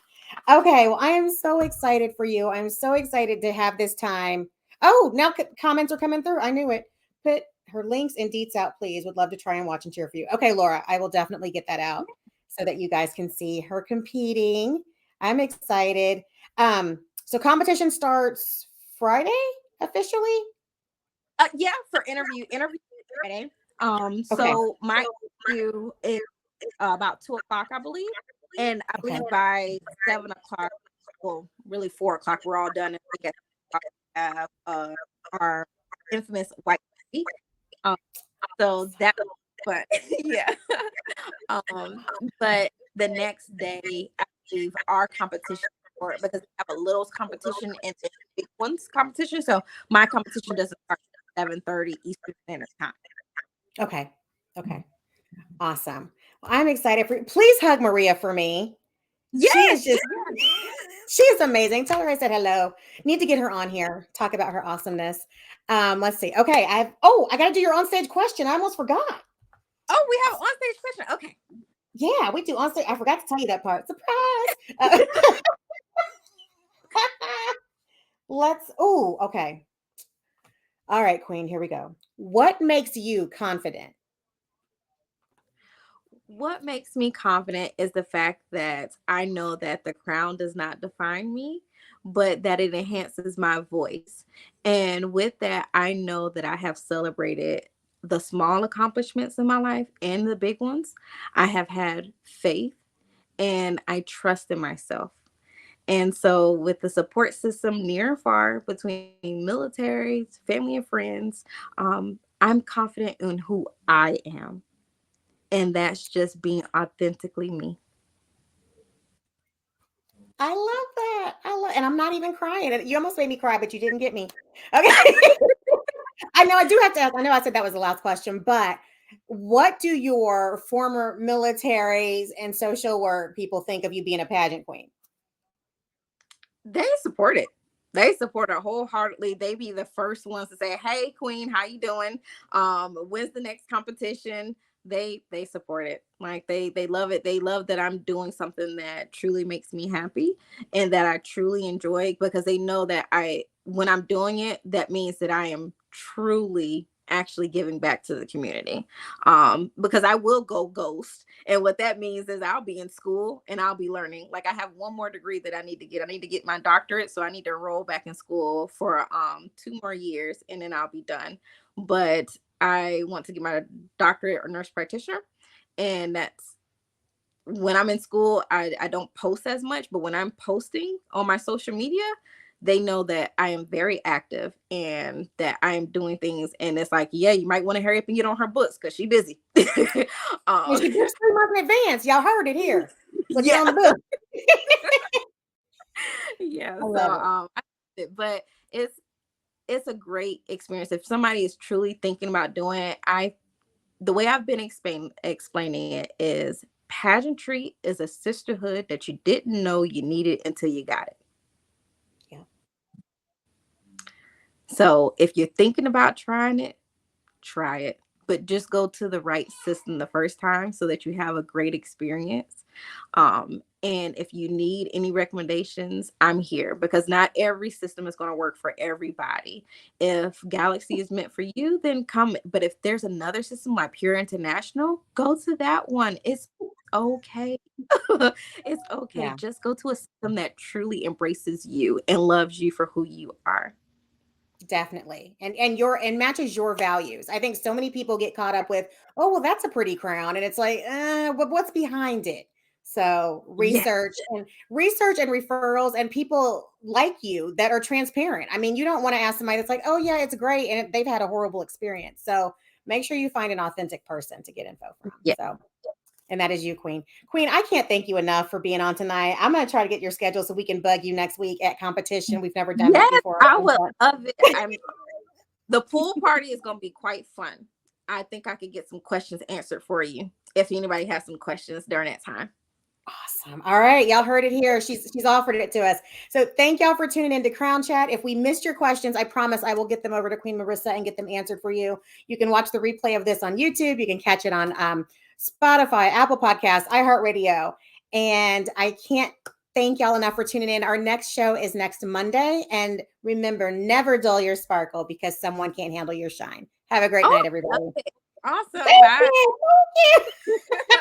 Speaker 1: Okay. Well, I am so excited for you. I'm so excited to have this time. Oh, now comments are coming through. I knew it. Put her links and deets out, please. Would love to try and watch and cheer for you. Okay, Laura, I will definitely get that out so that you guys can see her competing. I'm excited. So competition starts Friday officially.
Speaker 2: Yeah, for interview Friday.
Speaker 1: Okay.
Speaker 2: So my interview is about 2:00, I believe, and I believe by 7:00, well, really 4:00, we're all done, and we get have our infamous white tea. So that, but yeah. But the next day, I believe our competition, because we have a littles competition and the big ones competition. So my competition doesn't start at 7:30 Eastern Standard Time.
Speaker 1: Okay. Awesome. Well, I'm excited for you. Please hug Maria for me.
Speaker 2: Yes.
Speaker 1: She is amazing. Tell her I said hello. Need to get her on here, talk about her awesomeness. Let's see. Okay, I got to do your on-stage question. I almost forgot.
Speaker 2: Oh, we have on-stage question. Okay.
Speaker 1: Yeah, we do on-stage. I forgot to tell you that part. Surprise. Okay. All right, Queen, here we go. What makes you confident?
Speaker 2: What makes me confident is the fact that I know that the crown does not define me, but that it enhances my voice. And with that, I know that I have celebrated the small accomplishments in my life and the big ones. I have had faith and I trust in myself. And so, with the support system near and far between militaries, family, and friends, I'm confident in who I am. And that's just being authentically me.
Speaker 1: I love that. And I'm not even crying. You almost made me cry, but you didn't get me. Okay. I know I do have to ask. I know I said that was the last question, but what do your former militaries and social work people think of you being a pageant queen?
Speaker 2: They support it. They support it wholeheartedly. They be the first ones to say, "Hey, Queen, how you doing? When's the next competition?" They support it. Like they love it. They love that I'm doing something that truly makes me happy and that I truly enjoy, because they know that I when I'm doing it, that means that I am truly actually giving back to the community. Because I will go ghost, and what that means is I'll be in school and I'll be learning. Like, I have one more degree that I need to get. I need to get my doctorate, so I need to enroll back in school for 2 more years, and then I'll be done. But I want to get my doctorate or nurse practitioner, and that's when I'm in school. I don't post as much, but when I'm posting on my social media, they know that I am very active and that I am doing things. And it's like, yeah, you might want to hurry up and get on her books because she's busy.
Speaker 1: And
Speaker 2: um,
Speaker 1: she gets 3 months in advance. Y'all heard it here. So get
Speaker 2: yeah,
Speaker 1: on the book.
Speaker 2: yeah.
Speaker 1: I
Speaker 2: So
Speaker 1: love it.
Speaker 2: but it's a great experience if somebody is truly thinking about doing it. I The way I've been explaining it is, pageantry is a sisterhood that you didn't know you needed until you got it.
Speaker 1: Yeah.
Speaker 2: So if you're thinking about trying it, try it, but just go to the right system the first time so that you have a great experience. And if you need any recommendations, I'm here, because not every system is going to work for everybody. If Galaxy is meant for you, then come. But if there's another system like Pure International, go to that one. It's okay. It's okay.
Speaker 1: Yeah.
Speaker 2: Just go to a system that truly embraces you and loves you for who you are.
Speaker 1: Definitely. And matches your values. I think so many people get caught up with, oh, well, that's a pretty crown. And it's like, but what's behind it? So
Speaker 2: Yeah.
Speaker 1: research and referrals and people like you that are transparent. I mean, you don't want to ask somebody that's like, oh yeah, it's great, and they've had a horrible experience. So make sure you find an authentic person to get info from.
Speaker 2: Yeah.
Speaker 1: So, and that is you, Queen. Queen, I can't thank you enough for being on tonight. I'm going to try to get your schedule so we can bug you next week at competition. We've never done that
Speaker 2: Yes,
Speaker 1: before.
Speaker 2: I would love it. The pool party is going to be quite fun. I think I could get some questions answered for you if anybody has some questions during that time.
Speaker 1: Awesome. All right. Y'all heard it here. She's offered it to us. So thank y'all for tuning into Crown Chat. If we missed your questions, I promise I will get them over to Queen Marissa and get them answered for you. You can watch the replay of this on YouTube. You can catch it on Spotify, Apple Podcasts, iHeartRadio. And I can't thank y'all enough for tuning in. Our next show is next Monday. And remember, never dull your sparkle because someone can't handle your shine. Have a great
Speaker 2: Oh,
Speaker 1: night,
Speaker 2: I love
Speaker 1: everybody.
Speaker 2: it. Awesome.
Speaker 1: Thank
Speaker 2: Bye.
Speaker 1: you. Thank you.